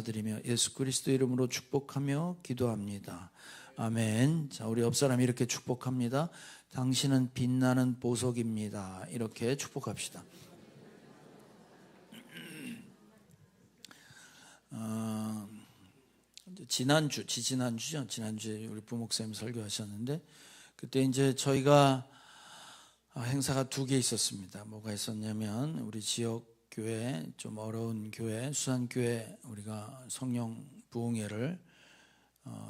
드리며 예수 그리스도 이름으로 축복하며 기도합니다. 아멘. 자, 우리 옆 사람이 이렇게 축복합니다. 당신은 빛나는 보석입니다. 이렇게 축복합시다. 지난주에 우리 부목사님 설교하셨는데, 그때 이제 저희가 행사가 2개 있었습니다. 뭐가 있었냐면, 우리 지역 교회, 좀 어려운 교회, 수산교회, 우리가 성령 부흥회를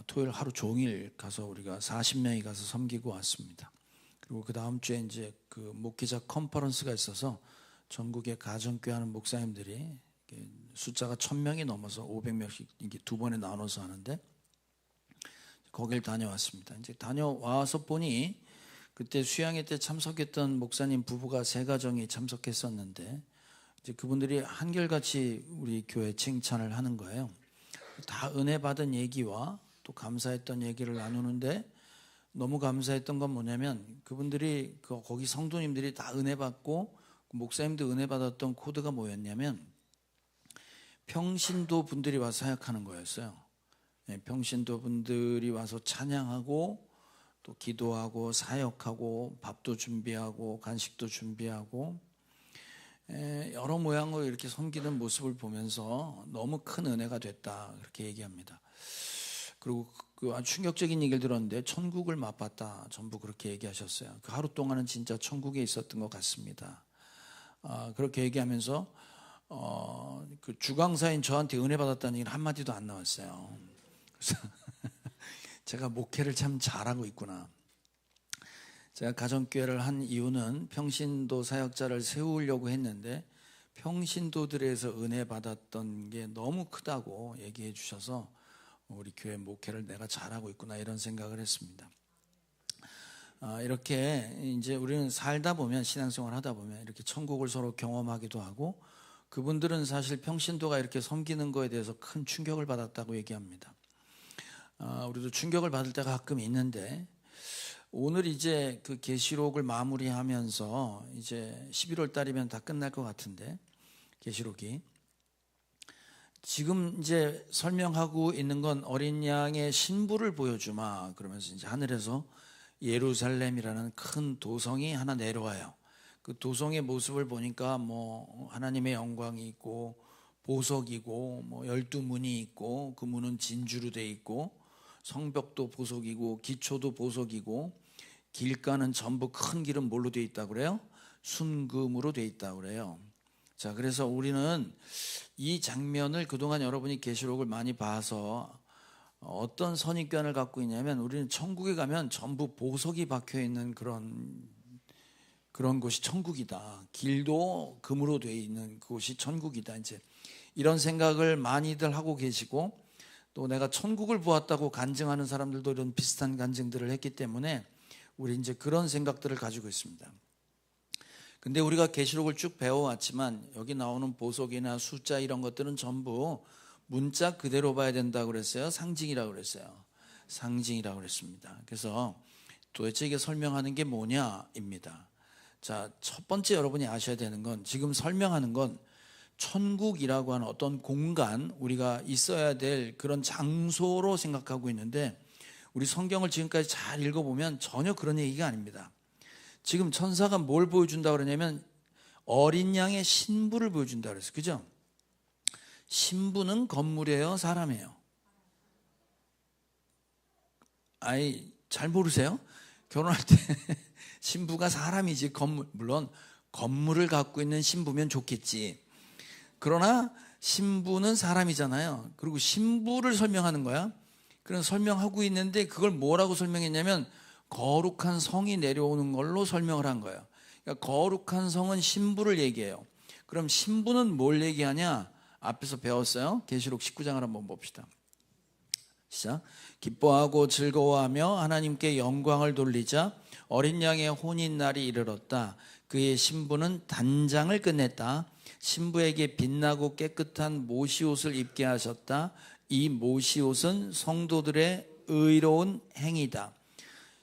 토요일 하루 종일 가서 우리가 40명이 가서 섬기고 왔습니다. 그리고 그 다음 주에 이제 그 목회자 컨퍼런스가 있어서 전국의 가정교회 하는 목사님들이 숫자가 1000명이 넘어서 500명씩 이게 2번에 나눠서 하는데, 거길 다녀왔습니다. 이제 다녀와서 보니 그때 수양회 때 참석했던 목사님 부부가 3가정이 참석했었는데, 이제 그분들이 한결같이 우리 교회 칭찬을 하는 거예요. 다 은혜 받은 얘기와 또 감사했던 얘기를 나누는데, 너무 감사했던 건 뭐냐면, 그분들이 거기 성도님들이 다 은혜 받고 목사님도 은혜 받았던 코드가 뭐였냐면, 평신도 분들이 와서 사역하는 거였어요. 평신도 분들이 와서 찬양하고 또 기도하고 사역하고 밥도 준비하고 간식도 준비하고 여러 모양으로 이렇게 섬기는 모습을 보면서 너무 큰 은혜가 됐다, 그렇게 얘기합니다. 그리고 그 아주 충격적인 얘기를 들었는데, 천국을 맛봤다, 전부 그렇게 얘기하셨어요. 그 하루 동안은 진짜 천국에 있었던 것 같습니다. 그렇게 얘기하면서 그 주강사인 저한테 은혜 받았다는 얘기는 한마디도 안 나왔어요. 그래서 제가 목회를 참 잘하고 있구나. 제가 가정교회를 한 이유는 평신도 사역자를 세우려고 했는데, 평신도들에서 은혜 받았던 게 너무 크다고 얘기해 주셔서 우리 교회 목회를 내가 잘하고 있구나, 이런 생각을 했습니다. 이렇게 이제 우리는 살다 보면, 신앙생활 하다 보면 이렇게 천국을 서로 경험하기도 하고, 그분들은 사실 평신도가 이렇게 섬기는 거에 대해서 큰 충격을 받았다고 얘기합니다. 우리도 충격을 받을 때가 가끔 있는데, 오늘 이제 그 계시록을 마무리하면서 이제 11월 달이면 다 끝날 것 같은데, 계시록이 지금 이제 설명하고 있는 건 어린 양의 신부를 보여주마, 그러면서 이제 하늘에서 예루살렘이라는 큰 도성이 하나 내려와요. 그 도성의 모습을 보니까 뭐 하나님의 영광이 있고 보석이고 뭐 12문이 있고, 그 문은 진주로 돼 있고, 성벽도 보석이고 기초도 보석이고, 길가는 전부 큰 길은 뭘로 돼 있다고 그래요? 순금으로 돼 있다고 그래요. 자, 그래서 우리는 이 장면을 그동안 여러분이 계시록을 많이 봐서 어떤 선입견을 갖고 있냐면, 우리는 천국에 가면 전부 보석이 박혀 있는 그런 곳이 천국이다. 길도 금으로 되어 있는 곳이 천국이다. 이제 이런 생각을 많이들 하고 계시고, 또 내가 천국을 보았다고 간증하는 사람들도 이런 비슷한 간증들을 했기 때문에 우리 이제 그런 생각들을 가지고 있습니다. 근데 우리가 계시록을 쭉 배워왔지만, 여기 나오는 보석이나 숫자 이런 것들은 전부 문자 그대로 봐야 된다고 그랬어요? 상징이라고 그랬어요? 상징이라고 그랬습니다. 그래서 도대체 이게 설명하는 게 뭐냐입니다. 자, 첫 번째 여러분이 아셔야 되는 건, 지금 설명하는 건 천국이라고 하는 어떤 공간, 우리가 있어야 될 그런 장소로 생각하고 있는데, 우리 성경을 지금까지 잘 읽어보면 전혀 그런 얘기가 아닙니다. 지금 천사가 뭘 보여준다고 그러냐면, 어린 양의 신부를 보여준다고 그랬어요. 그죠? 신부는 건물이에요, 사람이에요? 아이, 잘 모르세요? 결혼할 때 신부가 사람이지, 물론 건물을 갖고 있는 신부면 좋겠지. 그러나 신부는 사람이잖아요. 그리고 신부를 설명하는 거야. 그런 설명하고 있는데, 그걸 뭐라고 설명했냐면 거룩한 성이 내려오는 걸로 설명을 한 거예요. 그러니까 거룩한 성은 신부를 얘기해요. 그럼 신부는 뭘 얘기하냐? 앞에서 배웠어요. 계시록 19장을 한번 봅시다. 시작. 기뻐하고 즐거워하며 하나님께 영광을 돌리자 어린 양의 혼인날이 이르렀다. 그의 신부는 단장을 끝냈다. 신부에게 빛나고 깨끗한 모시옷을 입게 하셨다. 이 모시옷은 성도들의 의로운 행위다.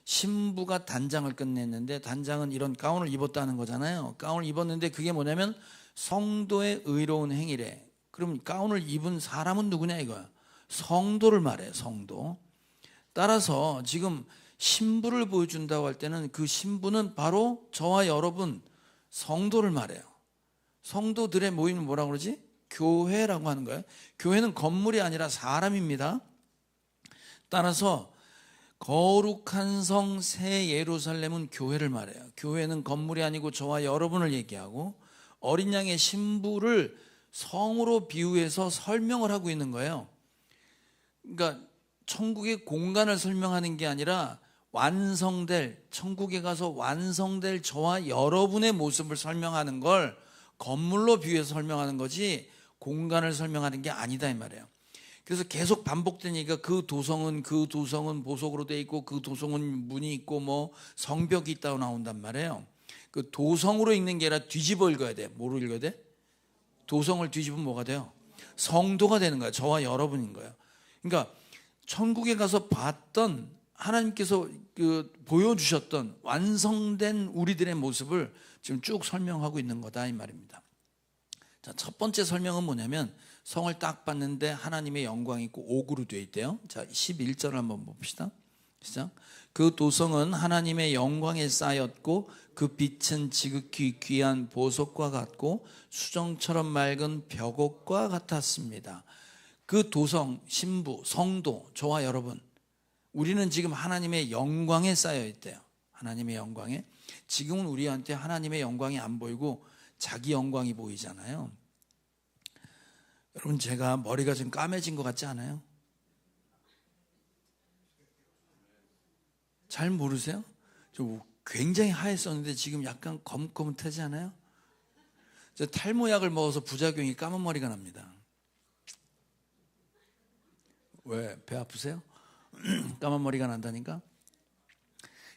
신부가 단장을 끝냈는데, 단장은 이런 가운을 입었다는 거잖아요. 가운을 입었는데 그게 뭐냐면 성도의 의로운 행위래. 그럼 가운을 입은 사람은 누구냐 이거야. 성도를 말해요. 성도. 따라서 지금 신부를 보여준다고 할 때는 그 신부는 바로 저와 여러분 성도를 말해요. 성도들의 모임을 뭐라고 그러지? 교회라고 하는 거예요. 교회는 건물이 아니라 사람입니다. 따라서 거룩한 성 새 예루살렘은 교회를 말해요. 교회는 건물이 아니고 저와 여러분을 얘기하고 어린 양의 신부를 성으로 비유해서 설명을 하고 있는 거예요. 그러니까 천국의 공간을 설명하는 게 아니라 완성될, 천국에 가서 완성될 저와 여러분의 모습을 설명하는 걸 건물로 비유해서 설명하는 거지 공간을 설명하는 게 아니다 이 말이에요. 그래서 계속 반복되니까 그 도성은 보석으로 돼 있고 그 도성은 문이 있고 뭐 성벽이 있다고 나온단 말이에요. 그 도성으로 읽는 게 아니라 뒤집어 읽어야 돼. 뭐로 읽어야 돼? 도성을 뒤집으면 뭐가 돼요? 성도가 되는 거야. 저와 여러분인 거예요. 그러니까 천국에 가서 봤던 하나님께서 보여주셨던 완성된 우리들의 모습을 지금 쭉 설명하고 있는 거다 이 말입니다. 자, 첫 번째 설명은 뭐냐면 성을 딱 봤는데 하나님의 영광이 있고 옥으로 되어 있대요. 자, 11절을 한번 봅시다. 시작. 그 도성은 하나님의 영광에 쌓였고 그 빛은 지극히 귀한 보석과 같고 수정처럼 맑은 벽옥과 같았습니다. 그 도성, 신부, 성도, 저와 여러분, 우리는 지금 하나님의 영광에 쌓여 있대요. 하나님의 영광에. 지금은 우리한테 하나님의 영광이 안 보이고 자기 영광이 보이잖아요. 여러분, 제가 머리가 좀 까매진 것 같지 않아요? 잘 모르세요? 저 굉장히 하얘었는데 지금 약간 검검하지 않아요? 저 탈모약을 먹어서 부작용이 까만 머리가 납니다. 왜? 배 아프세요? 까만 머리가 난다니까?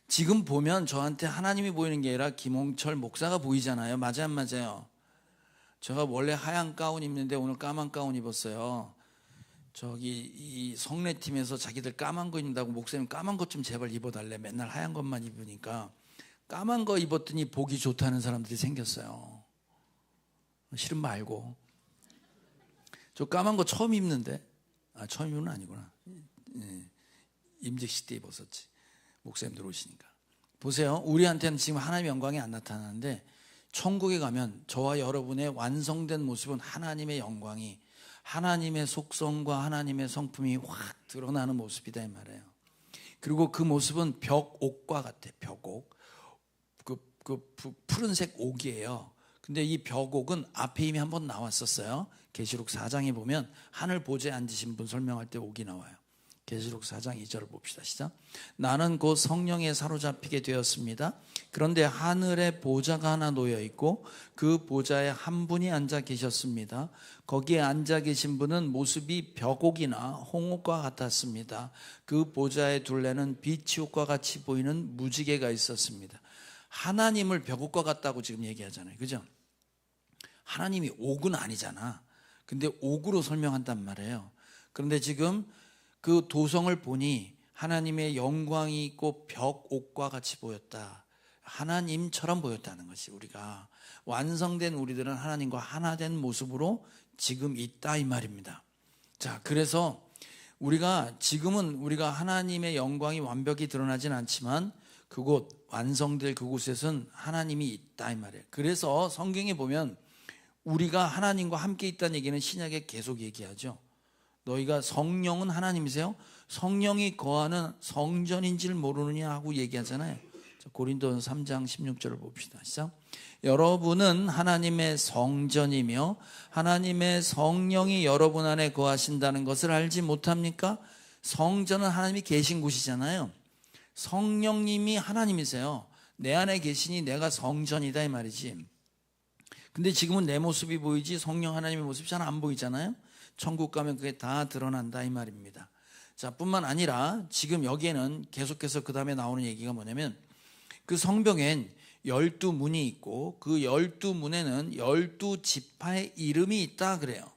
지금 보면 저한테 하나님이 보이는 게 아니라 김홍철 목사가 보이잖아요. 맞아요, 안 맞아요? 제가 원래 하얀 가운 입는데 오늘 까만 가운 입었어요. 저기 이 성례팀에서 자기들 까만 거 입는다고 목사님 까만 것 좀 제발 입어달래. 맨날 하얀 것만 입으니까 까만 거 입었더니 보기 좋다는 사람들이 생겼어요. 싫은 말고. 저 까만 거 처음 입는데. 처음 입는 건 아니구나. 임직식 때 입었었지. 목사님들 오시니까. 보세요. 우리한테는 지금 하나님의 영광이 안 나타나는데 천국에 가면 저와 여러분의 완성된 모습은 하나님의 영광이, 하나님의 속성과 하나님의 성품이 확 드러나는 모습이다 이 말이에요. 그리고 그 모습은 벽옥과 같아. 벽옥. 그 푸른색 옥이에요. 근데 이 벽옥은 앞에 이미 한번 나왔었어요. 계시록 4장에 보면 하늘 보좌에 앉으신 분 설명할 때 옥이 나와요. 계시록 4장 2절을 봅시다. 시작. 나는 곧 성령에 사로잡히게 되었습니다. 그런데 하늘에 보좌가 하나 놓여 있고 그 보좌에 한 분이 앉아 계셨습니다. 거기에 앉아 계신 분은 모습이 벽옥이나 홍옥과 같았습니다. 그 보좌의 둘레는 빛이 옥과 같이 보이는 무지개가 있었습니다. 하나님을 벽옥과 같다고 지금 얘기하잖아요. 그죠? 하나님이 옥은 아니잖아. 근데 옥으로 설명한단 말이에요. 그런데 지금 그 도성을 보니 하나님의 영광이 있고 벽옥과 같이 보였다. 하나님처럼 보였다는 것이, 우리가 완성된 우리들은 하나님과 하나 된 모습으로 지금 있다 이 말입니다. 자, 그래서 지금은 우리가 하나님의 영광이 완벽히 드러나진 않지만 그곳, 완성될 그곳에서는 하나님이 있다 이 말이에요. 그래서 성경에 보면 우리가 하나님과 함께 있다는 얘기는 신약에 계속 얘기하죠. 너희가 성령은 하나님이세요? 성령이 거하는 성전인지를 모르느냐 하고 얘기하잖아요. 고린도서 3장 16절을 봅시다. 시작. 여러분은 하나님의 성전이며 하나님의 성령이 여러분 안에 거하신다는 것을 알지 못합니까? 성전은 하나님이 계신 곳이잖아요. 성령님이 하나님이세요. 내 안에 계시니 내가 성전이다 이 말이지. 근데 지금은 내 모습이 보이지 성령 하나님의 모습이 잘 안 보이잖아요. 천국 가면 그게 다 드러난다 이 말입니다. 자, 뿐만 아니라 지금 여기에는 계속해서 그 다음에 나오는 얘기가 뭐냐면 그 성벽엔 12문이 있고 그 12문에는 12지파의 이름이 있다 그래요.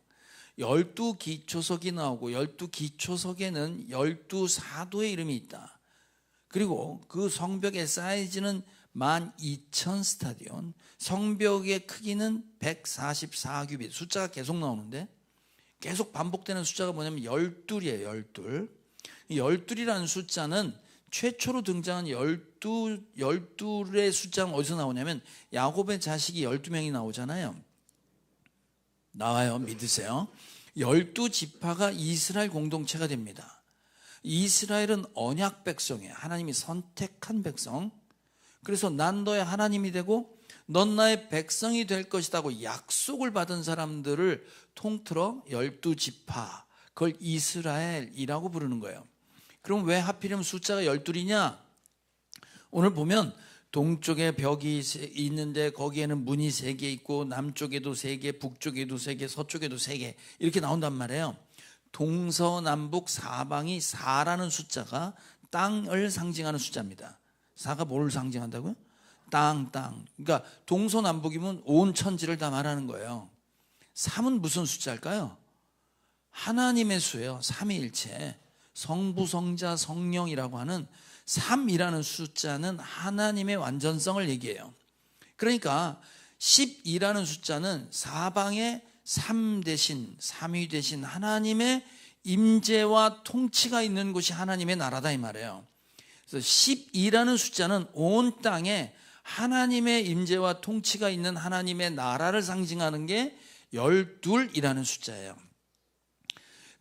12기초석이 나오고 12기초석에는 12사도의 이름이 있다. 그리고 그 성벽의 사이즈는 12,000스타디온, 성벽의 크기는 144규빗, 숫자가 계속 나오는데 계속 반복되는 숫자가 뭐냐면 12이에요. 12. 이 12이라는 숫자는 최초로 등장한 12의 숫자는 어디서 나오냐면 야곱의 자식이 12명이 나오잖아요. 나와요. 믿으세요. 12지파가 이스라엘 공동체가 됩니다. 이스라엘은 언약 백성이에요. 하나님이 선택한 백성. 그래서 난 너의 하나님이 되고 넌 나의 백성이 될 것이라고 약속을 받은 사람들을 통틀어 12지파, 그걸 이스라엘이라고 부르는 거예요. 그럼 왜 하필이면 숫자가 12이냐? 오늘 보면 동쪽에 벽이 있는데 거기에는 문이 3개 있고 남쪽에도 3개, 북쪽에도 3개, 서쪽에도 3개 이렇게 나온단 말이에요. 동서남북 사방이 4라는 숫자가 땅을 상징하는 숫자입니다. 4가 뭘 상징한다고요? 땅. 그러니까 동서남북이면 온 천지를 다 말하는 거예요. 3은 무슨 숫자일까요? 하나님의 수예요. 삼위일체. 성부, 성자, 성령이라고 하는 3이라는 숫자는 하나님의 완전성을 얘기해요. 그러니까 12라는 숫자는 사방에 3 대신, 3위 대신 하나님의 임재와 통치가 있는 곳이 하나님의 나라다 이 말이에요. 그래서 12라는 숫자는 온 땅에 하나님의 임재와 통치가 있는 하나님의 나라를 상징하는 게 12이라는 숫자예요.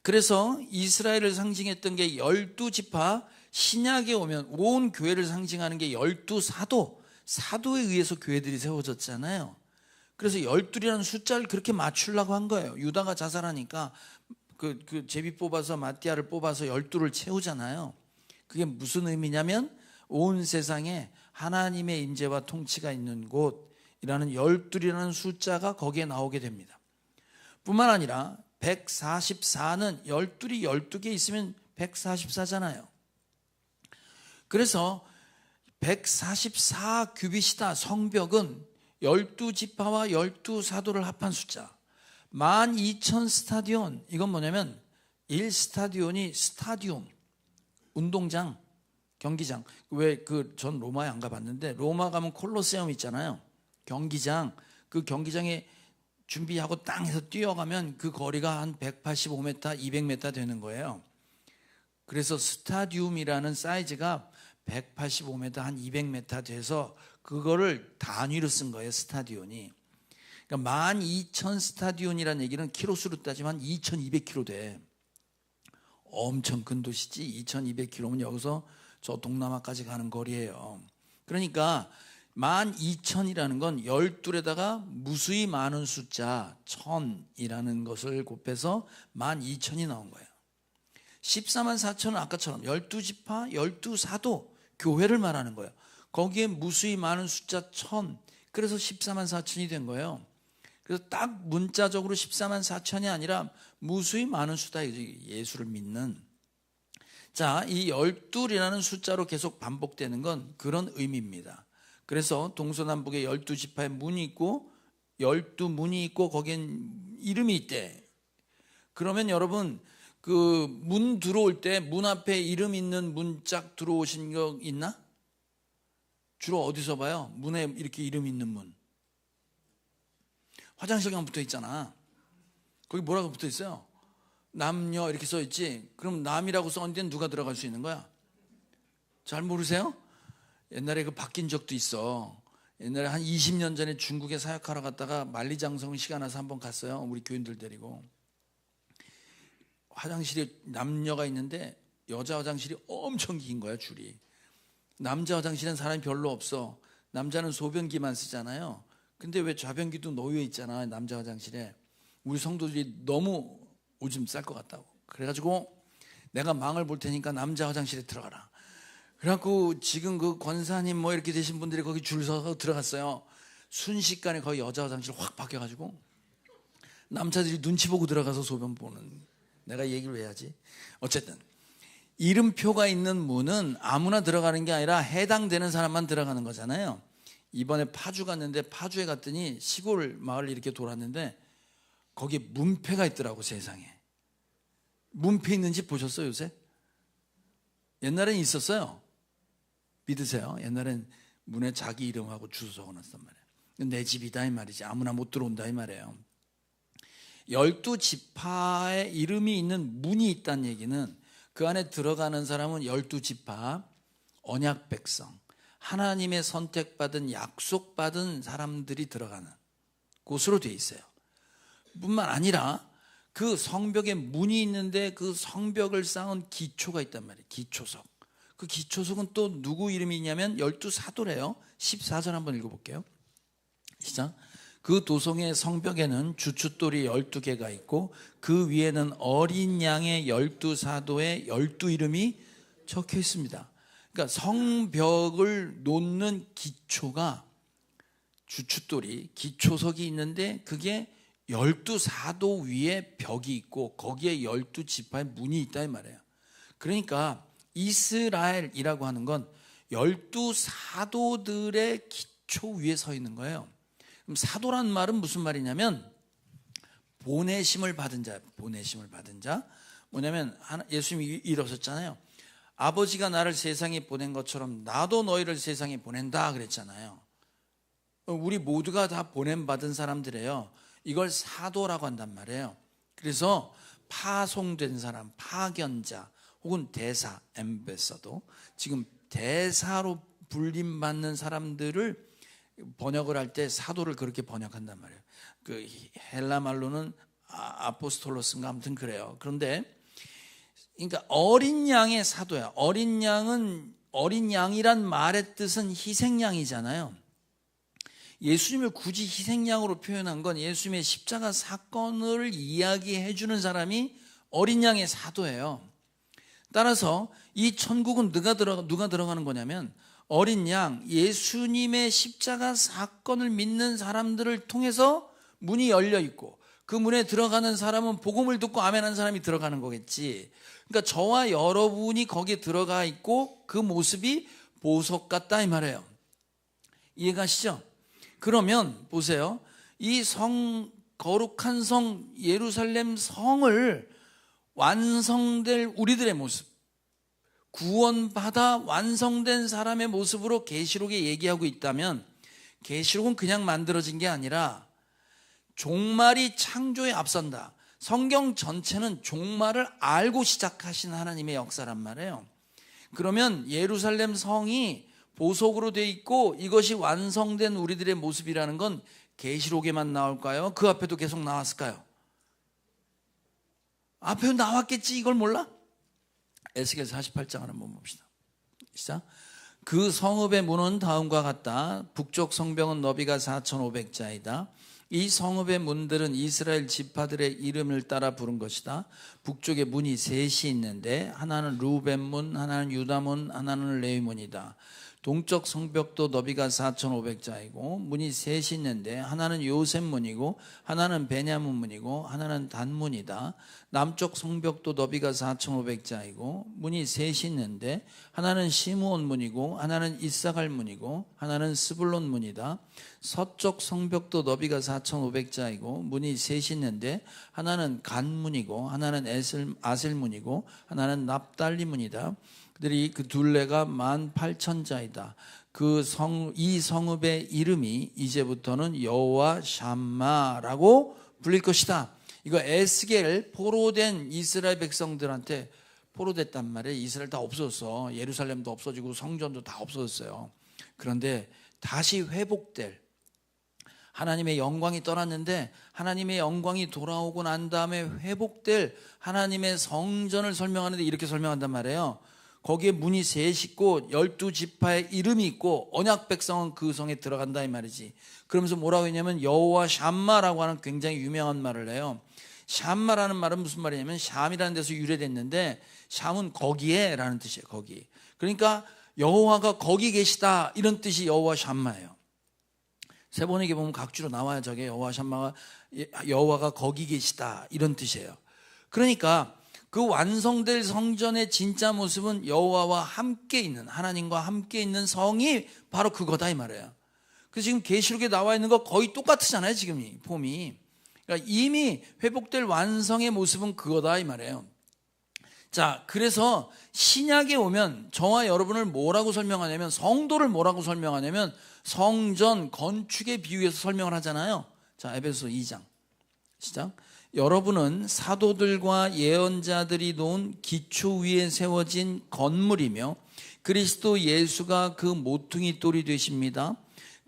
그래서 이스라엘을 상징했던 게 12지파, 신약에 오면 온 교회를 상징하는 게 12사도, 사도에 의해서 교회들이 세워졌잖아요. 그래서 12이라는 숫자를 그렇게 맞추려고 한 거예요. 유다가 자살하니까 그 제비 뽑아서 마띠아를 뽑아서 12를 채우잖아요. 그게 무슨 의미냐면 온 세상에 하나님의 임재와 통치가 있는 곳이라는 12이라는 숫자가 거기에 나오게 됩니다. 뿐만 아니라 144는 12이 12개 있으면 144잖아요. 그래서 144 규빗이다. 성벽은 12지파와 12사도를 합한 숫자. 12,000 스타디온. 이건 뭐냐면 1스타디온이 스타디움, 운동장, 경기장. 왜 전 로마에 안 가봤는데 로마 가면 콜로세움 있잖아요. 경기장. 그 경기장에 준비하고 땅에서 뛰어가면 그 거리가 한 185m, 200m 되는 거예요. 그래서 스타디움이라는 사이즈가 185m, 한 200m 돼서 그거를 단위로 쓴 거예요. 스타디온이. 그러니까 12,000 스타디온이라는 얘기는 키로수로 따지면 2,200km 돼. 엄청 큰 도시지. 2,200km면 여기서 저 동남아까지 가는 거리예요. 그러니까 12,000이라는 건 12에다가 무수히 많은 숫자 1000이라는 것을 곱해서 12,000이 나온 거예요. 14만 4천은 아까처럼 12지파, 12사도 교회를 말하는 거예요. 거기에 무수히 많은 숫자 1000, 그래서 14만 4천이 된 거예요. 그래서 딱 문자적으로 14만 4천이 아니라 무수히 많은 숫자, 예수를 믿는. 자, 이 12이라는 숫자로 계속 반복되는 건 그런 의미입니다. 그래서 동서남북에 12지파에 문이 있고 12문이 있고 거기엔 이름이 있대. 그러면 여러분 그 문 들어올 때 문 앞에 이름 있는 문짝 들어오신 거 있나? 주로 어디서 봐요? 문에 이렇게 이름 있는 문. 화장실 가면 붙어 있잖아. 거기 뭐라고 붙어 있어요? 남녀 이렇게 써 있지. 그럼 남이라고 써 있는 데는 누가 들어갈 수 있는 거야? 잘 모르세요? 옛날에 그 바뀐 적도 있어. 옛날에 한 20년 전에 중국에 사역하러 갔다가 만리장성 시간 나서 한번 갔어요. 우리 교인들 데리고. 화장실에 남녀가 있는데 여자 화장실이 엄청 긴 거야, 줄이. 남자 화장실엔 사람이 별로 없어. 남자는 소변기만 쓰잖아요. 근데 왜 좌변기도 놓여 있잖아, 남자 화장실에. 우리 성도들이 너무 오줌 쌀 것 같다고. 그래가지고 내가 망을 볼 테니까 남자 화장실에 들어가라. 그래갖고 지금 그 권사님 뭐 이렇게 되신 분들이 거기 줄 서서 들어갔어요. 순식간에 거의 여자 화장실 확 바뀌어가지고 남자들이 눈치 보고 들어가서 소변 보는. 내가 얘기를 왜 하지? 어쨌든 이름표가 있는 문은 아무나 들어가는 게 아니라 해당되는 사람만 들어가는 거잖아요. 이번에 파주 갔는데 파주에 갔더니 시골 마을 이렇게 돌았는데 거기에 문패가 있더라고. 세상에 문패 있는 집 보셨어요? 요새? 옛날엔 있었어요. 믿으세요? 옛날엔 문에 자기 이름하고 주소 적어놨단 말이에요. 내 집이다 이 말이지. 아무나 못 들어온다 이 말이에요. 12지파의 이름이 있는 문이 있다는 얘기는 그 안에 들어가는 사람은 12지파, 언약 백성, 하나님의 선택받은 약속받은 사람들이 들어가는 곳으로 되어 있어요. 뿐만 아니라 그 성벽에 문이 있는데 그 성벽을 쌓은 기초가 있단 말이에요. 기초석. 그 기초석은 또 누구 이름이 있냐면 12사도래요. 14절 한번 읽어볼게요. 시작. 그 도성의 성벽에는 주춧돌이 12개가 있고 그 위에는 어린 양의 12사도의 12이름이 적혀 있습니다. 그러니까 성벽을 놓는 기초가 주춧돌이, 기초석이 있는데 그게 12사도 위에 벽이 있고 거기에 12지파의 문이 있다 이 말이에요. 그러니까 이스라엘이라고 하는 건 12사도들의 기초 위에 서 있는 거예요. 그럼 사도란 말은 무슨 말이냐면 보내심을 받은 자, 보내심을 받은 자. 뭐냐면 예수님이 이러셨잖아요. 아버지가 나를 세상에 보낸 것처럼 나도 너희를 세상에 보낸다 그랬잖아요. 우리 모두가 다 보냄받은 사람들이에요. 이걸 사도라고 한단 말이에요. 그래서 파송된 사람, 파견자 혹은 대사, 엠베서도, 지금 대사로 불림받는 사람들을 번역을 할 때 사도를 그렇게 번역한단 말이에요. 그 헬라 말로는 아포스톨로스인가 아무튼 그래요. 그런데 그러니까 어린 양의 사도야. 어린 양이란 말의 뜻은 희생양이잖아요. 예수님을 굳이 희생양으로 표현한 건 예수님의 십자가 사건을 이야기해 주는 사람이 어린 양의 사도예요. 따라서 이 천국은 누가 들어가는 거냐면 어린 양, 예수님의 십자가 사건을 믿는 사람들을 통해서 문이 열려 있고 그 문에 들어가는 사람은 복음을 듣고 아멘한 사람이 들어가는 거겠지. 그러니까 저와 여러분이 거기에 들어가 있고 그 모습이 보석 같다 이 말이에요. 이해가시죠? 그러면 보세요. 이 거룩한 성 예루살렘 성을 완성될 우리들의 모습, 구원받아 완성된 사람의 모습으로 계시록에 얘기하고 있다면 계시록은 그냥 만들어진 게 아니라 종말이 창조에 앞선다. 성경 전체는 종말을 알고 시작하신 하나님의 역사란 말이에요. 그러면 예루살렘 성이 보석으로 돼 있고 이것이 완성된 우리들의 모습이라는 건 계시록에만 나올까요? 그 앞에도 계속 나왔을까요? 앞에 나왔겠지. 이걸 몰라? 에스겔 48장 한번 봅시다. 시작. 그 성읍의 문은 다음과 같다. 북쪽 성벽은 너비가 4,500자이다. 이 성읍의 문들은 이스라엘 지파들의 이름을 따라 부른 것이다. 북쪽에 문이 셋이 있는데 하나는 루벤 문, 하나는 유다 문, 하나는 레위 문이다. 동쪽 성벽도 너비가 4,500자이고 문이 셋이 있는데 하나는 요셉 문이고 하나는 베냐민 문이고 하나는 단 문이다. 남쪽 성벽도 너비가 4,500자이고 문이 셋이 있는데 하나는 시므온 문이고 하나는 이사갈 문이고 하나는 스불론 문이다. 서쪽 성벽도 너비가 4,500자이고 문이 셋이 있는데 하나는 간 문이고 하나는 아셀 문이고 하나는 납달리 문이다. 그들이 그 둘레가 18,000자이다. 이 성읍의 이름이 이제부터는 여호와 샴마라고 불릴 것이다. 이거 에스겔 포로된 이스라엘 백성들한테 포로됐단 말이에요. 이스라엘 다 없어졌어. 예루살렘도 없어지고 성전도 다 없어졌어요. 그런데 다시 회복될 하나님의 영광이 떠났는데 하나님의 영광이 돌아오고 난 다음에 회복될 하나님의 성전을 설명하는데 이렇게 설명한단 말이에요. 거기에 문이 셋이 있고 12지파의 이름이 있고 언약 백성은 그 성에 들어간다 이 말이지. 그러면서 뭐라고 했냐면 여호와 샴마라고 하는 굉장히 유명한 말을 해요. 샴마라는 말은 무슨 말이냐면 샴이라는 데서 유래됐는데 샴은 거기에 라는 뜻이에요. 거기. 그러니까 여호와가 거기 계시다 이런 뜻이 여호와 샴마예요. 세번역에 보면 각주로 나와요. 저게 여호와 샴마가 여호와가 거기 계시다 이런 뜻이에요. 그러니까 그 완성될 성전의 진짜 모습은 여호와와 함께 있는, 하나님과 함께 있는 성이 바로 그거다 이 말이에요. 그래서 지금 계시록에 나와 있는 거 거의 똑같잖아요. 지금 이 폼이. 그러니까 이미 회복될 완성의 모습은 그거다 이 말이에요. 자, 그래서 신약에 오면 저와 여러분을 뭐라고 설명하냐면, 성도를 뭐라고 설명하냐면 성전 건축에 비유해서 설명을 하잖아요. 자, 에베소서 2장 시작. 여러분은 사도들과 예언자들이 놓은 기초 위에 세워진 건물이며 그리스도 예수가 그 모퉁이 돌이 되십니다.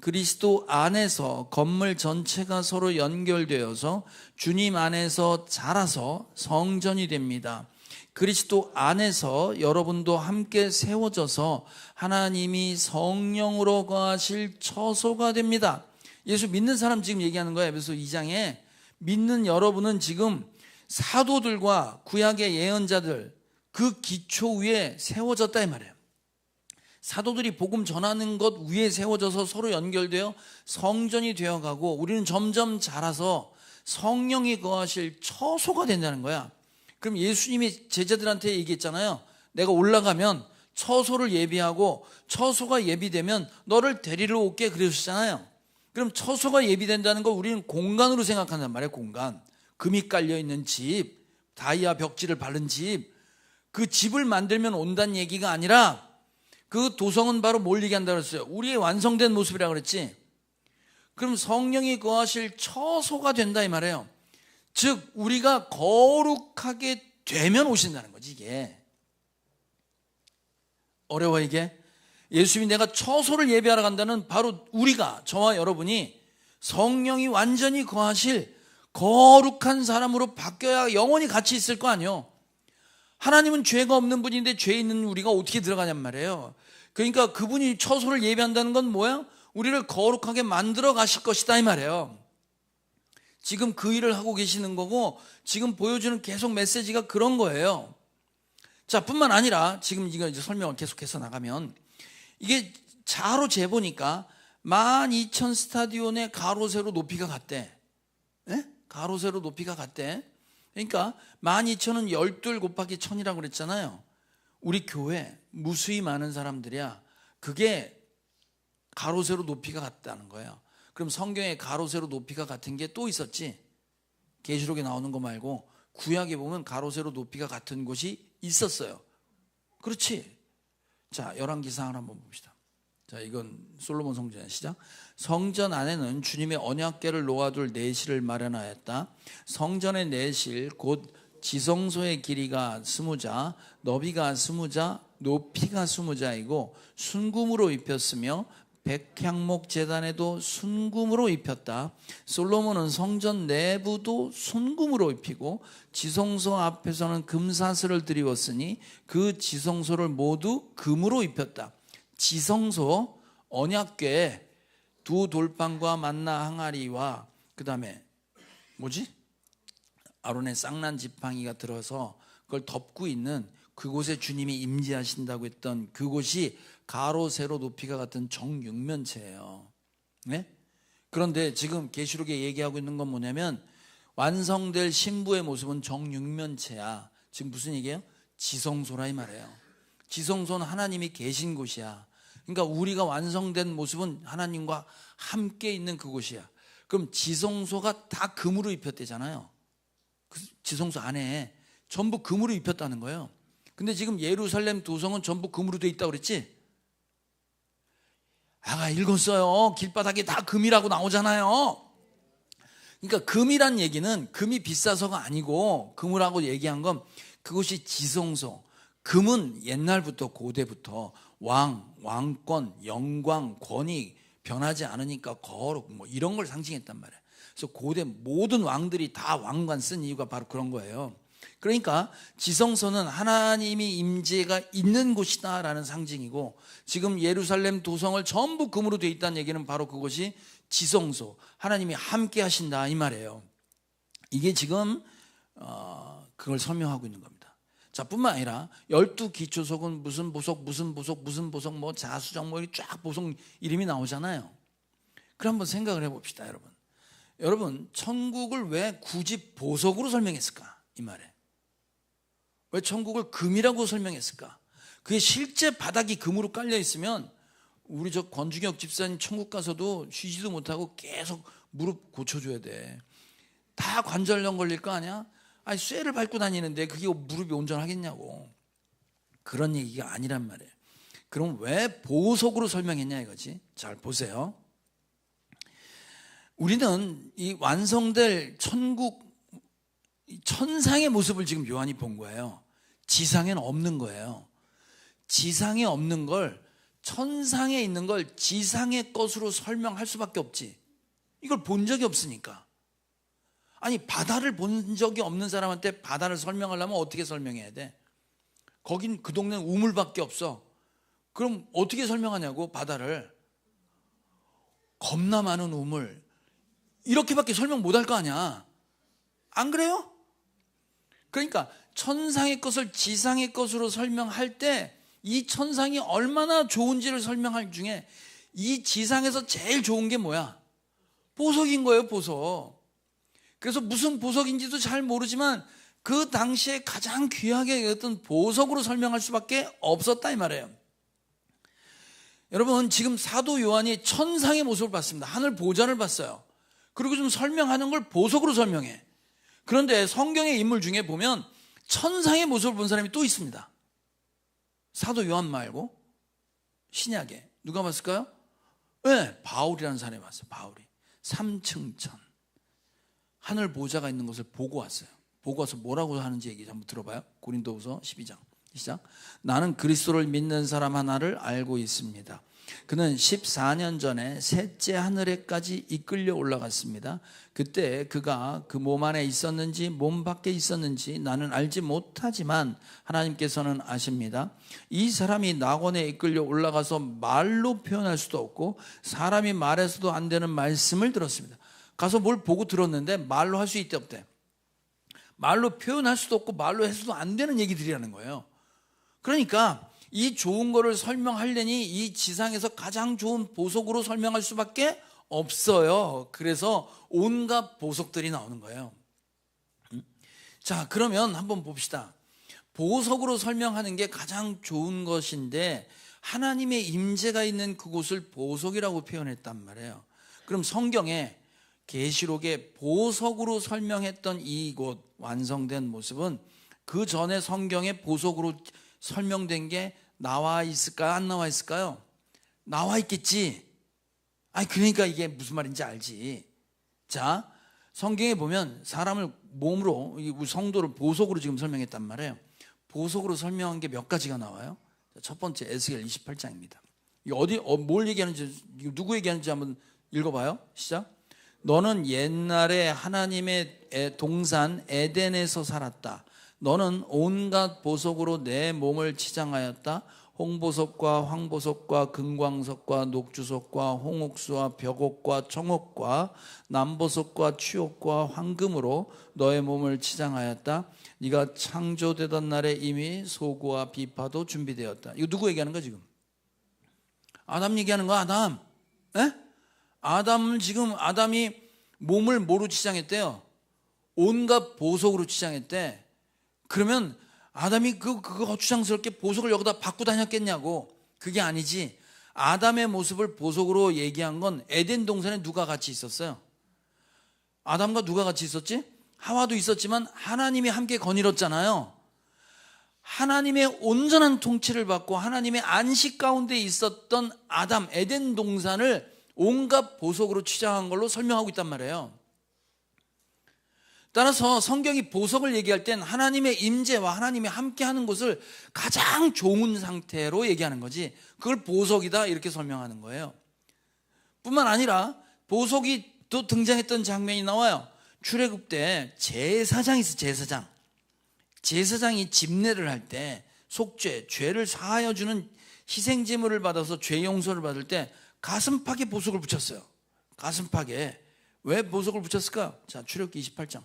그리스도 안에서 건물 전체가 서로 연결되어서 주님 안에서 자라서 성전이 됩니다. 그리스도 안에서 여러분도 함께 세워져서 하나님이 성령으로 거하실 처소가 됩니다. 예수 믿는 사람 지금 얘기하는 거예요. 에베소 2장에 믿는 여러분은 지금 사도들과 구약의 예언자들 그 기초 위에 세워졌다 이 말이에요. 사도들이 복음 전하는 것 위에 세워져서 서로 연결되어 성전이 되어가고 우리는 점점 자라서 성령이 거하실 처소가 된다는 거야. 그럼 예수님이 제자들한테 얘기했잖아요. 내가 올라가면 처소를 예비하고 처소가 예비되면 너를 데리러 올게 그러셨잖아요. 그럼 처소가 예비된다는 걸 우리는 공간으로 생각한단 말이에요. 공간. 금이 깔려있는 집, 다이아 벽지를 바른 집, 그 집을 만들면 온다는 얘기가 아니라 그 도성은 바로 뭘 얘기한다고 그랬어요? 우리의 완성된 모습이라고 그랬지. 그럼 성령이 거하실 처소가 된다 이 말이에요. 즉 우리가 거룩하게 되면 오신다는 거지. 이게 어려워. 이게 예수님이 내가 처소를 예비하러 간다는 바로 우리가, 저와 여러분이 성령이 완전히 거하실 거룩한 사람으로 바뀌어야 영원히 같이 있을 거 아니에요. 하나님은 죄가 없는 분인데 죄 있는 우리가 어떻게 들어가냔 말이에요. 그러니까 그분이 처소를 예비한다는 건 뭐야? 우리를 거룩하게 만들어 가실 것이다 이 말이에요. 지금 그 일을 하고 계시는 거고 지금 보여주는 계속 메시지가 그런 거예요. 자, 뿐만 아니라 지금 이거 이제 설명을 계속해서 나가면 이게 자로 재보니까 12,000 스타디온의 가로 세로 높이가 같대. 예? 가로 세로 높이가 같대. 그러니까 12,000은 12 곱하기 1000이라고 그랬잖아요. 우리 교회 무수히 많은 사람들이야. 그게 가로 세로 높이가 같다는 거예요. 그럼 성경에 가로 세로 높이가 같은 게 또 있었지. 계시록에 나오는 거 말고 구약에 보면 가로 세로 높이가 같은 곳이 있었어요. 그렇지. 자, 열왕기상 한번 봅시다. 자, 이건 솔로몬 성전의 시작. 성전 안에는 주님의 언약궤를 놓아둘 내실을 마련하였다. 성전의 내실 곧 지성소의 길이가 20자, 너비가 20자, 높이가 20자이고 순금으로 입혔으며 백향목 제단에도 순금으로 입혔다. 솔로몬은 성전 내부도 순금으로 입히고 지성소 앞에서는 금사슬을 드리웠으니 그 지성소를 모두 금으로 입혔다. 지성소, 언약궤, 두 돌판과 만나 항아리와 그 다음에 뭐지? 아론의 쌍난 지팡이가 들어서 그걸 덮고 있는 그곳에 주님이 임재하신다고 했던 그곳이 가로 세로 높이가 같은 정육면체예요. 네? 그런데 지금 계시록에 얘기하고 있는 건 뭐냐면 완성될 신부의 모습은 정육면체야. 지금 무슨 얘기예요? 지성소라 이 말이에요. 지성소는 하나님이 계신 곳이야. 그러니까 우리가 완성된 모습은 하나님과 함께 있는 그곳이야. 그럼 지성소가 다 금으로 입혔대잖아요. 그 지성소 안에 전부 금으로 입혔다는 거예요. 근데 지금 예루살렘 도성은 전부 금으로 돼 있다고 그랬지? 아가 읽었어요. 길바닥에 다 금이라고 나오잖아요. 그러니까 금이란 얘기는 금이 비싸서가 아니고 금이라고 얘기한 건 그것이 지성소. 금은 옛날부터 고대부터 왕권, 영광, 권위 변하지 않으니까 거룩 뭐 이런 걸 상징했단 말이에요. 그래서 고대 모든 왕들이 다 왕관 쓴 이유가 바로 그런 거예요. 그러니까 지성소는 하나님이 임재가 있는 곳이다라는 상징이고 지금 예루살렘 도성을 전부 금으로 되어 있다는 얘기는 바로 그것이 지성소, 하나님이 함께 하신다 이 말이에요. 이게 지금 그걸 설명하고 있는 겁니다. 자, 뿐만 아니라 12기초석은 무슨 보석 뭐 자수정 뭐 쫙 보석 이름이 나오잖아요. 그럼 한번 생각을 해봅시다. 여러분 천국을 왜 굳이 보석으로 설명했을까 이 말에. 왜 천국을 금이라고 설명했을까? 그게 실제 바닥이 금으로 깔려 있으면 우리 저 권중혁 집사님 천국 가서도 쉬지도 못하고 계속 무릎 고쳐줘야 돼. 다 관절염 걸릴 거 아니야? 아니 쇠를 밟고 다니는데 그게 무릎이 온전하겠냐고. 그런 얘기가 아니란 말이에요. 그럼 왜 보석으로 설명했냐 이거지. 잘 보세요. 우리는 이 완성될 천국 천상의 모습을 지금 요한이 본 거예요. 지상에는 없는 거예요. 지상에 없는 걸, 천상에 있는 걸 지상의 것으로 설명할 수밖에 없지. 이걸 본 적이 없으니까. 아니, 바다를 본 적이 없는 사람한테 바다를 설명하려면 어떻게 설명해야 돼? 거긴 그 동네는 우물밖에 없어. 그럼 어떻게 설명하냐고, 바다를. 겁나 많은 우물, 이렇게밖에 설명 못할 거 아니야. 안 그래요? 그러니까 천상의 것을 지상의 것으로 설명할 때 이 천상이 얼마나 좋은지를 설명할 중에 이 지상에서 제일 좋은 게 뭐야? 보석인 거예요, 보석. 그래서 무슨 보석인지도 잘 모르지만 그 당시에 가장 귀하게 여겼던 보석으로 설명할 수밖에 없었다 이 말이에요. 여러분, 지금 사도 요한이 천상의 모습을 봤습니다. 하늘 보좌를 봤어요. 그리고 좀 설명하는 걸 보석으로 설명해. 그런데 성경의 인물 중에 보면 천상의 모습을 본 사람이 또 있습니다. 사도 요한 말고 신약에 누가 봤을까요? 네, 바울이라는 사람이 봤어요. 바울이 3층천 하늘 보좌가 있는 것을 보고 왔어요. 보고 와서 뭐라고 하는지 얘기 한번 들어봐요. 고린도후서 12장 시작. 나는 그리스도를 믿는 사람 하나를 알고 있습니다. 그는 14년 전에 셋째 하늘에까지 이끌려 올라갔습니다. 그때 그가 그 몸 안에 있었는지 몸 밖에 있었는지 나는 알지 못하지만 하나님께서는 아십니다. 이 사람이 낙원에 이끌려 올라가서 말로 표현할 수도 없고 사람이 말해서도 안 되는 말씀을 들었습니다. 가서 뭘 보고 들었는데 말로 할 수 있대 없대. 말로 표현할 수도 없고 말로 해서도 안 되는 얘기들이라는 거예요. 그러니까 이 좋은 거를 설명하려니 이 지상에서 가장 좋은 보석으로 설명할 수밖에 없어요. 그래서 온갖 보석들이 나오는 거예요. 자, 그러면 한번 봅시다. 보석으로 설명하는 게 가장 좋은 것인데 하나님의 임재가 있는 그곳을 보석이라고 표현했단 말이에요. 그럼 성경에 계시록에 보석으로 설명했던 이곳 완성된 모습은 그 전에 성경에 보석으로 설명된 게 나와 있을까요? 안 나와 있을까요? 나와 있겠지. 아니, 그러니까 이게 무슨 말인지 알지. 자, 성경에 보면 사람을 몸으로, 우리 성도를 보석으로 지금 설명했단 말이에요. 보석으로 설명한 게 몇 가지가 나와요. 첫 번째 에스겔 28장입니다. 뭘 얘기하는지, 누구 얘기하는지 한번 읽어봐요. 시작. 너는 옛날에 하나님의 동산 에덴에서 살았다. 너는 온갖 보석으로 내 몸을 치장하였다. 홍보석과 황보석과 금광석과 녹주석과 홍옥수와 벽옥과 청옥과 남보석과 취옥과 황금으로 너의 몸을 치장하였다. 네가 창조되던 날에 이미 소고와 비파도 준비되었다. 이거 누구 얘기하는 거야 지금? 아담 얘기하는 거야. 아담. 에? 아담이 몸을 뭐로 치장했대요? 온갖 보석으로 치장했대. 그러면 아담이 그거 거추장스럽게 보석을 여기다 받고 다녔겠냐고. 그게 아니지. 아담의 모습을 보석으로 얘기한 건 에덴 동산에 누가 같이 있었어요? 아담과 누가 같이 있었지? 하와도 있었지만 하나님이 함께 거닐었잖아요. 하나님의 온전한 통치를 받고 하나님의 안식 가운데 있었던 아담, 에덴 동산을 온갖 보석으로 치장한 걸로 설명하고 있단 말이에요. 따라서 성경이 보석을 얘기할 땐 하나님의 임재와 하나님이 함께하는 곳을 가장 좋은 상태로 얘기하는 거지, 그걸 보석이다 이렇게 설명하는 거예요. 뿐만 아니라 보석이 또 등장했던 장면이 나와요. 출애굽 때 제사장이 있어. 제사장이 집례를 할 때 속죄, 죄를 사하여 주는 희생제물을 받아서 죄 용서를 받을 때 가슴팍에 보석을 붙였어요. 가슴팍에. 왜 보석을 붙였을까? 자, 출애굽기 28장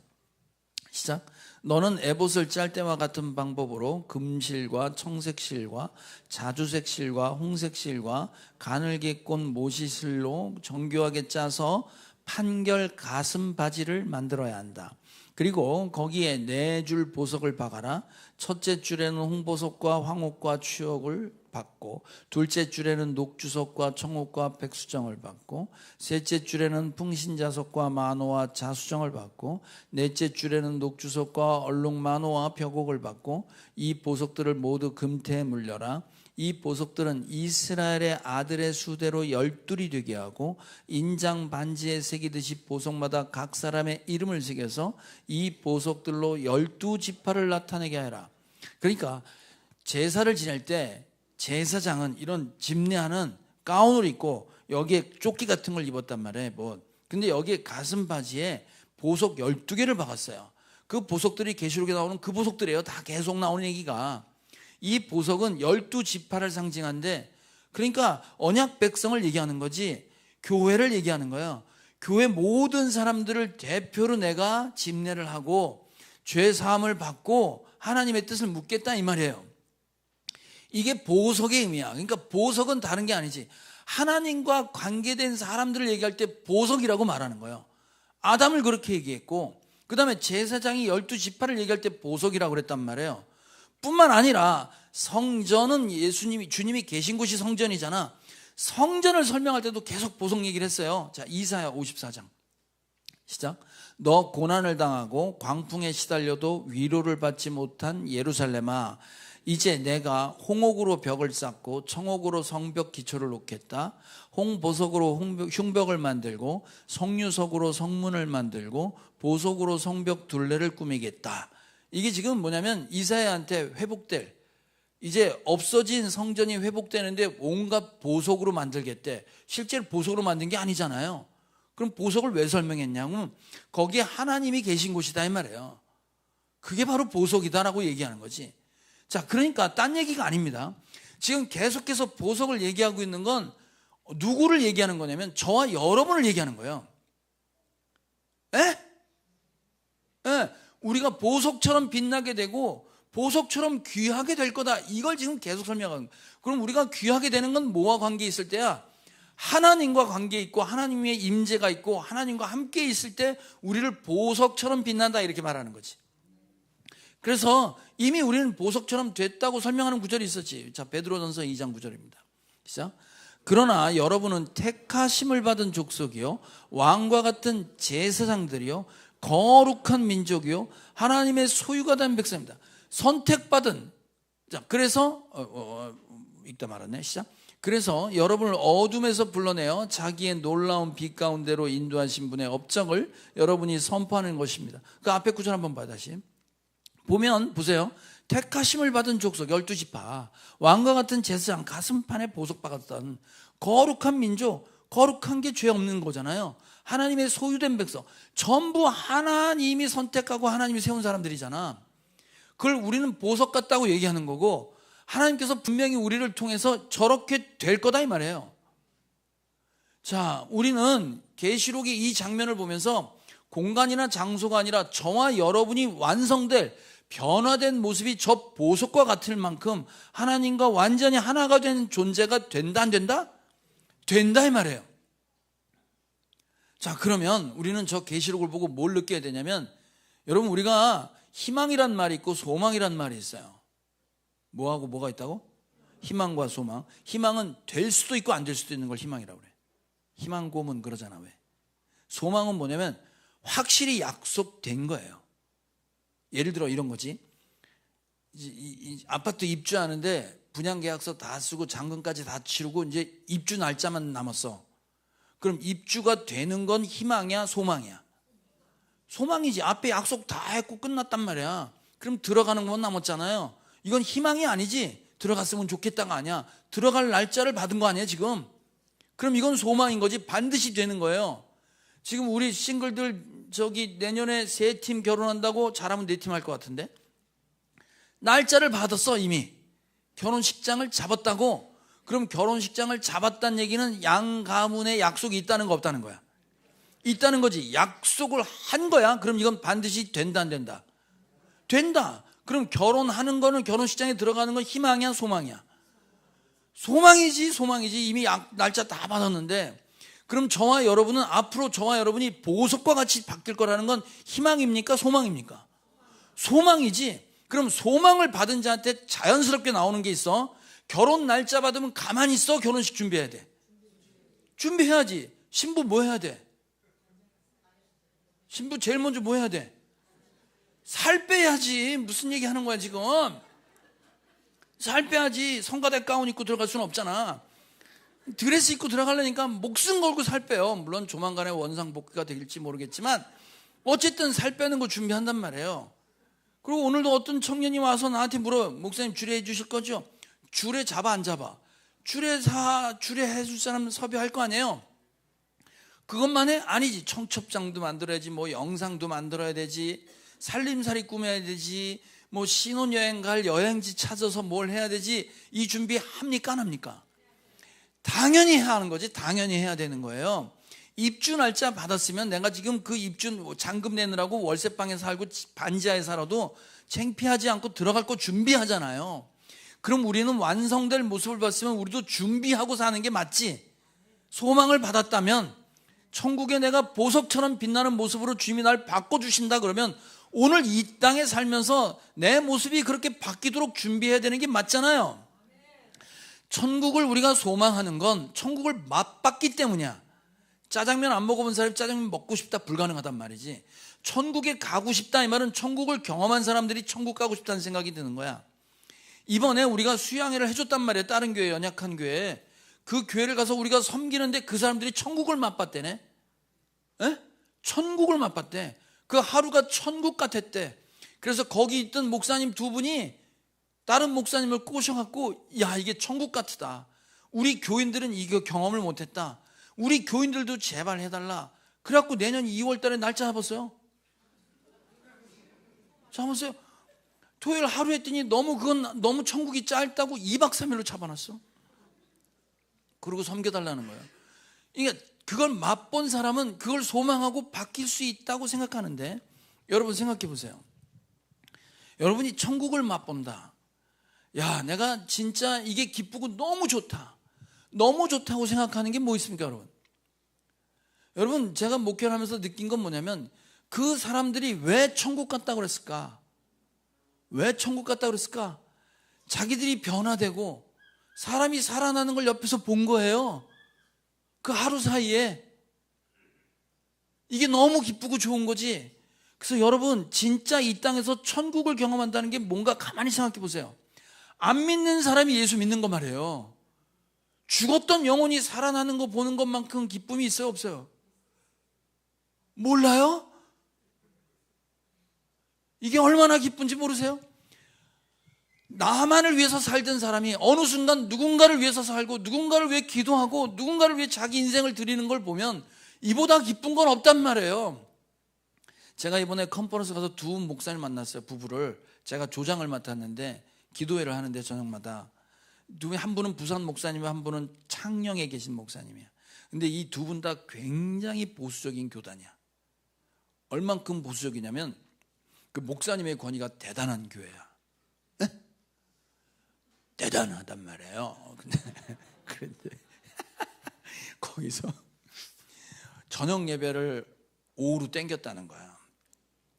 시작. 너는 에봇을 짤 때와 같은 방법으로 금실과 청색실과 자주색실과 홍색실과 가늘게 꼰 모시실로 정교하게 짜서 판결 가슴 바지를 만들어야 한다. 그리고 거기에 4줄 보석을 박아라. 첫째 줄에는 홍보석과 황옥과 취옥을 받고, 둘째 줄에는 녹주석과 청옥과 백수정을 받고, 셋째 줄에는 풍신자석과 만호와 자수정을 받고, 넷째 줄에는 녹주석과 얼룩만호와 벽옥을 받고, 이 보석들을 모두 금태에 물려라. 이 보석들은 이스라엘의 아들의 수대로 12이 되게 하고, 인장 반지에 새기듯이 보석마다 각 사람의 이름을 새겨서 이 보석들로 12지파를 나타내게 하라. 그러니까 제사를 지낼 때 제사장은 이런 집례하는 가운을 입고 여기에 조끼 같은 걸 입었단 말이에요. 근데 여기에 가슴 바지에 보석 12개를 박았어요. 그 보석들이 계시록에 나오는 그 보석들이에요. 다 계속 나오는 얘기가. 이 보석은 12지파를 상징하는데, 그러니까 언약 백성을 얘기하는 거지 교회를 얘기하는 거예요. 교회 모든 사람들을 대표로 내가 집례를 하고 죄 사함을 받고 하나님의 뜻을 묻겠다 이 말이에요. 이게 보석의 의미야. 그러니까 보석은 다른 게 아니지. 하나님과 관계된 사람들을 얘기할 때 보석이라고 말하는 거예요. 아담을 그렇게 얘기했고, 그 다음에 제사장이 12지파를 얘기할 때 보석이라고 그랬단 말이에요. 뿐만 아니라 성전은 주님이 계신 곳이 성전이잖아. 성전을 설명할 때도 계속 보석 얘기를 했어요. 자, 이사야 54장 시작. 너 고난을 당하고 광풍에 시달려도 위로를 받지 못한 예루살렘아, 이제 내가 홍옥으로 벽을 쌓고 청옥으로 성벽 기초를 놓겠다. 홍보석으로 흉벽을 만들고 석류석으로 성문을 만들고 보석으로 성벽 둘레를 꾸미겠다. 이게 지금 뭐냐면 이사야한테 회복될, 이제 없어진 성전이 회복되는데 온갖 보석으로 만들겠대. 실제로 보석으로 만든 게 아니잖아요. 그럼 보석을 왜 설명했냐면 거기에 하나님이 계신 곳이다 이 말이에요. 그게 바로 보석이다라고 얘기하는 거지. 자, 그러니까 딴 얘기가 아닙니다. 지금 계속해서 보석을 얘기하고 있는 건 누구를 얘기하는 거냐면 저와 여러분을 얘기하는 거예요. 에? 우리가 보석처럼 빛나게 되고 보석처럼 귀하게 될 거다. 이걸 지금 계속 설명하는 거예요. 그럼 우리가 귀하게 되는 건 뭐와 관계 있을 때야? 하나님과 관계 있고 하나님의 임재가 있고 하나님과 함께 있을 때 우리를 보석처럼 빛난다 이렇게 말하는 거지. 그래서 이미 우리는 보석처럼 됐다고 설명하는 구절이 있었지. 자, 베드로전서 2장 9절입니다. 시작. 그러나 여러분은 택하심을 받은 족속이요 왕과 같은 제사장들이요 거룩한 민족이요 하나님의 소유가 된 백성입니다. 선택받은. 자, 그래서 읽다 말았네. 시작. 그래서 여러분을 어둠에서 불러내어 자기의 놀라운 빛 가운데로 인도하신 분의 업적을 여러분이 선포하는 것입니다. 그 앞에 구절 한번 봐. 다시 보면 보세요. 택하심을 받은 족속 12지파, 왕과 같은 제사장, 가슴판에 보석 박았던 거룩한 민족, 거룩한 게 죄 없는 거잖아요. 하나님의 소유된 백성, 전부 하나님이 선택하고 하나님이 세운 사람들이잖아. 그걸 우리는 보석 같다고 얘기하는 거고, 하나님께서 분명히 우리를 통해서 저렇게 될 거다 이 말이에요. 자, 우리는 계시록의 이 장면을 보면서 공간이나 장소가 아니라 저와 여러분이 완성될 변화된 모습이 저 보석과 같을 만큼 하나님과 완전히 하나가 된 존재가 된다 안 된다? 된다 이 말이에요. 자, 그러면 우리는 저 계시록을 보고 뭘 느껴야 되냐면, 여러분, 우리가 희망이란 말이 있고 소망이란 말이 있어요. 뭐하고 뭐가 있다고? 희망과 소망. 희망은 될 수도 있고 안 될 수도 있는 걸 희망이라고 그래. 희망 고문 그러잖아. 왜? 소망은 뭐냐면 확실히 약속된 거예요. 예를 들어 이런 거지. 이 아파트 입주하는데 분양계약서 다 쓰고 잔금까지 다 치르고 이제 입주 날짜만 남았어. 그럼 입주가 되는 건 희망이야, 소망이야? 소망이지. 앞에 약속 다 했고 끝났단 말이야. 그럼 들어가는 건 남았잖아요. 이건 희망이 아니지. 들어갔으면 좋겠다가 아니야. 들어갈 날짜를 받은 거 아니야 지금. 그럼 이건 소망인 거지. 반드시 되는 거예요. 지금 우리 싱글들 내년에 3팀 결혼한다고 잘하면 4팀 할 것 같은데, 날짜를 받았어. 이미 결혼식장을 잡았다고. 그럼 결혼식장을 잡았다는 얘기는 양 가문에 약속이 있다는 거 없다는 거야? 있다는 거지. 약속을 한 거야. 그럼 이건 반드시 된다 안 된다? 된다. 그럼 결혼하는 거는, 결혼식장에 들어가는 건 희망이야, 소망이야? 소망이지. 소망이지. 이미 날짜 다 받았는데. 그럼 저와 여러분은 앞으로 저와 여러분이 보석과 같이 바뀔 거라는 건 희망입니까, 소망입니까? 소망이지. 그럼 소망을 받은 자한테 자연스럽게 나오는 게 있어. 결혼 날짜 받으면 가만히 있어? 결혼식 준비해야 돼? 준비해야지. 신부 뭐 해야 돼? 신부 제일 먼저 뭐 해야 돼? 살 빼야지. 무슨 얘기 하는 거야 지금? 살 빼야지. 성가대 가운 입고 들어갈 수는 없잖아. 드레스 입고 들어가려니까 목숨 걸고 살 빼요. 물론 조만간에 원상복귀가 될지 모르겠지만 어쨌든 살 빼는 거 준비한단 말이에요. 그리고 오늘도 어떤 청년이 와서 나한테 물어. 목사님 주례해 주실 거죠? 주례 잡아 안 잡아? 주례 해줄 사람 섭외할 거 아니에요? 그것만 해? 아니지. 청첩장도 만들어야지, 뭐 영상도 만들어야 되지, 살림살이 꾸며야 되지, 뭐 신혼여행 갈 여행지 찾아서 뭘 해야 되지. 이 준비 합니까 안 합니까? 당연히 해야 하는 거지. 당연히 해야 되는 거예요. 입주 날짜 받았으면 내가 지금 그 입주 잔금 내느라고 월세방에 살고 반지하에 살아도 창피하지 않고 들어갈 거 준비하잖아요. 그럼 우리는 완성될 모습을 봤으면 우리도 준비하고 사는 게 맞지. 소망을 받았다면 천국에 내가 보석처럼 빛나는 모습으로 주님이 날 바꿔주신다 그러면 오늘 이 땅에 살면서 내 모습이 그렇게 바뀌도록 준비해야 되는 게 맞잖아요. 천국을 우리가 소망하는 건 천국을 맛봤기 때문이야. 짜장면 안 먹어본 사람이 짜장면 먹고 싶다 불가능하단 말이지. 천국에 가고 싶다 이 말은 천국을 경험한 사람들이 천국 가고 싶다는 생각이 드는 거야. 이번에 우리가 수양회를 해줬단 말이에요. 다른 교회, 연약한 교회. 그 교회를 가서 우리가 섬기는데 그 사람들이 천국을 맛봤대네. 에? 천국을 맛봤대. 그 하루가 천국 같았대. 그래서 거기 있던 목사님 두 분이 다른 목사님을 꼬셔갖고, 야, 이게 천국 같다. 우리 교인들은 이거 경험을 못했다. 우리 교인들도 제발 해달라. 그래갖고 내년 2월 달에 날짜 잡았어요. 잡았어요. 토요일 하루 했더니 그건 너무 천국이 짧다고 2박 3일로 잡아놨어. 그러고 섬겨달라는 거예요. 그러니까 그걸 맛본 사람은 그걸 소망하고 바뀔 수 있다고 생각하는데, 여러분 생각해 보세요. 여러분이 천국을 맛본다. 야, 내가 진짜 이게 기쁘고 너무 좋다. 너무 좋다고 생각하는 게 뭐 있습니까, 여러분? 여러분, 제가 목회를 하면서 느낀 건 뭐냐면 그 사람들이 왜 천국 갔다고 그랬을까? 왜 천국 갔다고 그랬을까? 자기들이 변화되고 사람이 살아나는 걸 옆에서 본 거예요. 그 하루 사이에. 이게 너무 기쁘고 좋은 거지. 그래서 여러분, 진짜 이 땅에서 천국을 경험한다는 게 뭔가 가만히 생각해 보세요. 안 믿는 사람이 예수 믿는 거 말이에요. 죽었던 영혼이 살아나는 거 보는 것만큼 기쁨이 있어요, 없어요? 몰라요? 이게 얼마나 기쁜지 모르세요? 나만을 위해서 살던 사람이 어느 순간 누군가를 위해서 살고 누군가를 위해 기도하고 누군가를 위해 자기 인생을 드리는 걸 보면 이보다 기쁜 건 없단 말이에요. 제가 이번에 컨퍼런스 가서 두 목사님 만났어요. 부부를. 제가 조장을 맡았는데 기도회를 하는데 저녁마다 한 분은 부산 목사님이고 한 분은 창녕에 계신 목사님이야. 근데 이 두 분 다 굉장히 보수적인 교단이야. 얼만큼 보수적이냐면 그 목사님의 권위가 대단한 교회야. 네? 대단하단 말이에요. 그런데 거기서 저녁 예배를 오후로 땡겼다는 거야.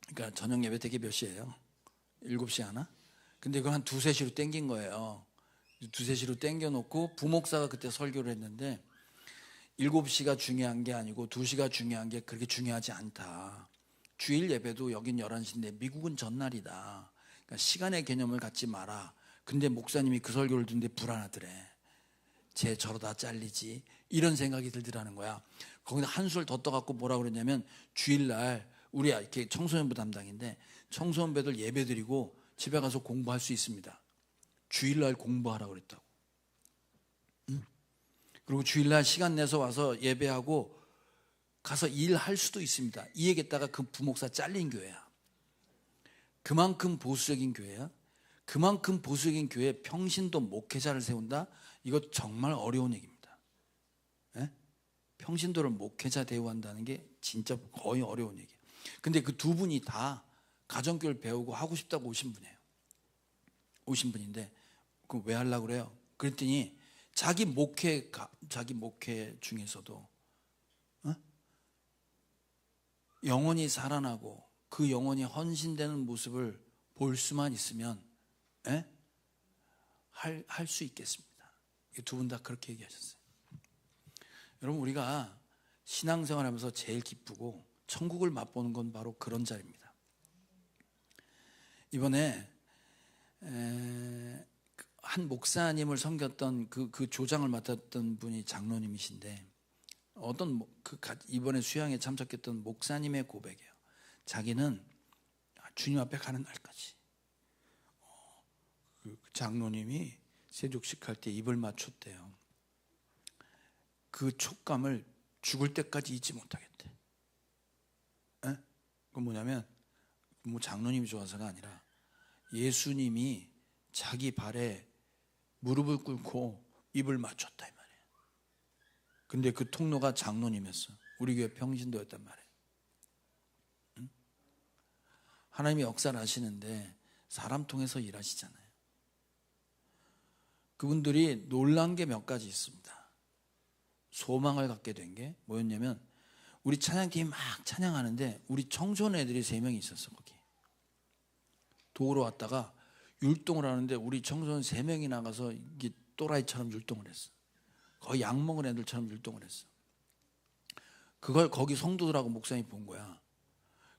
그러니까 저녁 예배 되게 몇 시예요? 7시 하나? 근데 그걸 한 2, 3시로 땡긴 거예요. 2, 3시로 땡겨놓고 부목사가 그때 설교를 했는데 7시가 중요한 게 아니고 2시가 중요한 게 그렇게 중요하지 않다. 주일 예배도 여긴 11시인데 미국은 전날이다. 그러니까 시간의 개념을 갖지 마라. 근데 목사님이 그 설교를 듣는데 불안하더래. 쟤 저러다 잘리지. 이런 생각이 들더라는 거야. 거기다 한술 더 떠갖고 뭐라 그랬냐면 주일날 우리 이렇게 청소년부 담당인데 청소년배들 예배 드리고 집에 가서 공부할 수 있습니다. 주일날 공부하라고 그랬다고. 그리고 주일날 시간 내서 와서 예배하고 가서 일할 수도 있습니다. 이 얘기했다가 그 부목사 잘린 교회야. 그만큼 보수적인 교회야. 그만큼 보수적인 교회에 평신도 목회자를 세운다? 이거 정말 어려운 얘기입니다. 네? 평신도를 목회자 대우한다는 게 진짜 거의 어려운 얘기예요. 근데 그 두 분이 다 가정교회를 배우고 하고 싶다고 오신 분이에요. 오신 분인데 그럼 왜 하려고 그래요? 그랬더니 자기 목회 중에서도 영혼이 살아나고 그 영혼이 헌신되는 모습을 볼 수만 있으면 할 수 있겠습니다. 두 분 다 그렇게 얘기하셨어요. 여러분, 우리가 신앙생활하면서 제일 기쁘고 천국을 맛보는 건 바로 그런 자리입니다. 이번에 한 목사님을 섬겼던 그 조장을 맡았던 분이 장로님이신데, 이번에 수양에 참석했던 목사님의 고백이에요. 자기는 주님 앞에 가는 날까지 그 장로님이 세족식 할 때 입을 맞췄대요. 그 촉감을 죽을 때까지 잊지 못하겠대. 그건 뭐냐면 장로님이 좋아서가 아니라 예수님이 자기 발에 무릎을 꿇고 입을 맞췄다 이 말이에요. 근데 그 통로가 장로님이었어. 우리 교회 평신도였단 말이에요. 하나님이 역사를 하시는데 사람 통해서 일하시잖아요. 그분들이 놀란 게 몇 가지 있습니다. 소망을 갖게 된 게 뭐였냐면, 우리 찬양팀이 막 찬양하는데 우리 청소년 애들이 3명이 있었어. 거기 도우러 왔다가 율동을 하는데 우리 청소년 3명이 나가서 이게 또라이처럼 율동을 했어. 거의 약 먹은 애들처럼 율동을 했어. 그걸 거기 성도들하고 목사님이 본 거야.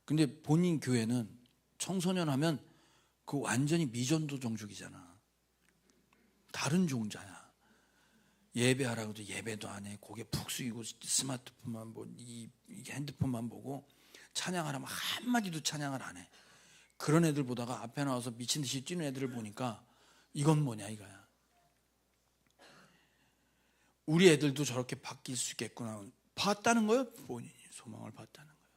근데 본인 교회는 청소년 하면 그 완전히 미전도 종족이잖아. 다른 종자야. 예배하라고 해도 예배도 안 해. 고개 푹 숙이고 스마트폰만 보고 이 핸드폰만 보고, 찬양하라면 한마디도 찬양을 안 해. 그런 애들 보다가 앞에 나와서 미친 듯이 뛰는 애들을 보니까 이건 뭐냐 이거야. 우리 애들도 저렇게 바뀔 수 있겠구나 봤다는 거예요. 본인이 소망을 봤다는 거예요.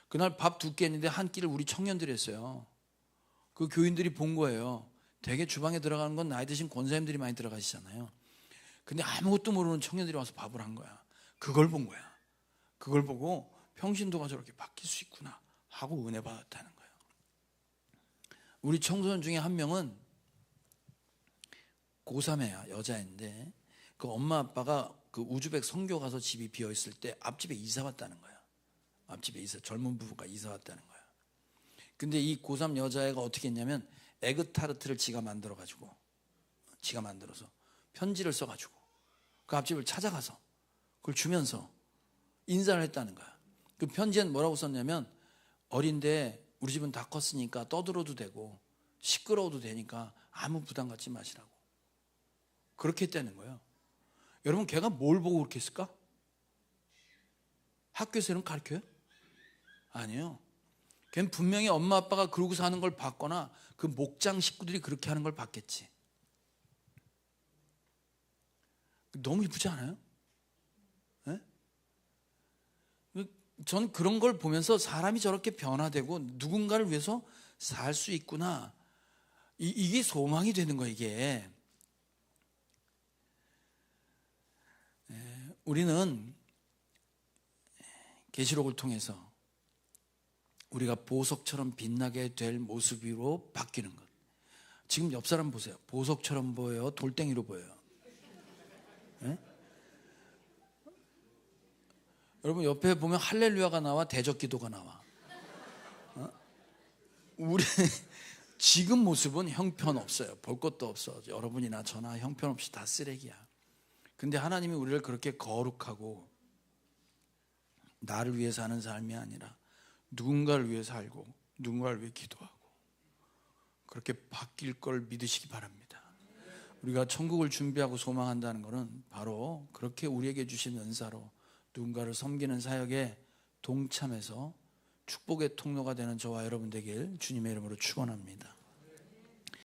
그날 밥 2끼 했는데 한 끼를 우리 청년들이 했어요. 그 교인들이 본 거예요. 대개 주방에 들어가는 건 나이 드신 권사님들이 많이 들어가시잖아요. 근데 아무것도 모르는 청년들이 와서 밥을 한 거야. 그걸 본 거야. 그걸 보고 평신도가 저렇게 바뀔 수 있구나 하고 은혜 받았다는 거예요. 우리 청소년 중에 한 명은 고3애야. 여자인데 그 엄마 아빠가 그 우즈벡 선교 가서 집이 비어있을 때 앞집에 이사 왔다는 거야. 앞집에 젊은 부부가 이사 왔다는 거야. 근데 이 고3 여자애가 어떻게 했냐면 에그타르트를 지가 만들어서 편지를 써가지고 그 앞집을 찾아가서 그걸 주면서 인사를 했다는 거야. 그 편지엔 뭐라고 썼냐면, 어린데 우리 집은 다 컸으니까 떠들어도 되고 시끄러워도 되니까 아무 부담 갖지 마시라고 그렇게 했다는 거예요. 여러분, 걔가 뭘 보고 그렇게 했을까? 학교에서 이런 거 가르쳐요? 아니에요. 걔는 분명히 엄마 아빠가 그러고 사는 걸 봤거나 그 목장 식구들이 그렇게 하는 걸 봤겠지. 너무 이쁘지 않아요? 네? 전 그런 걸 보면서 사람이 저렇게 변화되고 누군가를 위해서 살 수 있구나, 이게 소망이 되는 거예요. 이게 우리는 계시록을 통해서 우리가 보석처럼 빛나게 될 모습으로 바뀌는 것. 지금 옆 사람 보세요. 보석처럼 보여요? 돌덩이로 보여요? 네? 여러분, 옆에 보면 할렐루야가 나와, 대적기도가 나와. 우리 지금 모습은 형편없어요. 볼 것도 없어. 여러분이나 저나 형편없이 다 쓰레기야. 근데 하나님이 우리를 그렇게 거룩하고 나를 위해 사는 삶이 아니라 누군가를 위해 살고 누군가를 위해 기도하고 그렇게 바뀔 걸 믿으시기 바랍니다. 우리가 천국을 준비하고 소망한다는 것은 바로 그렇게 우리에게 주신 은사로 누군가를 섬기는 사역에 동참해서 축복의 통로가 되는 저와 여러분 되길 주님의 이름으로 축원합니다.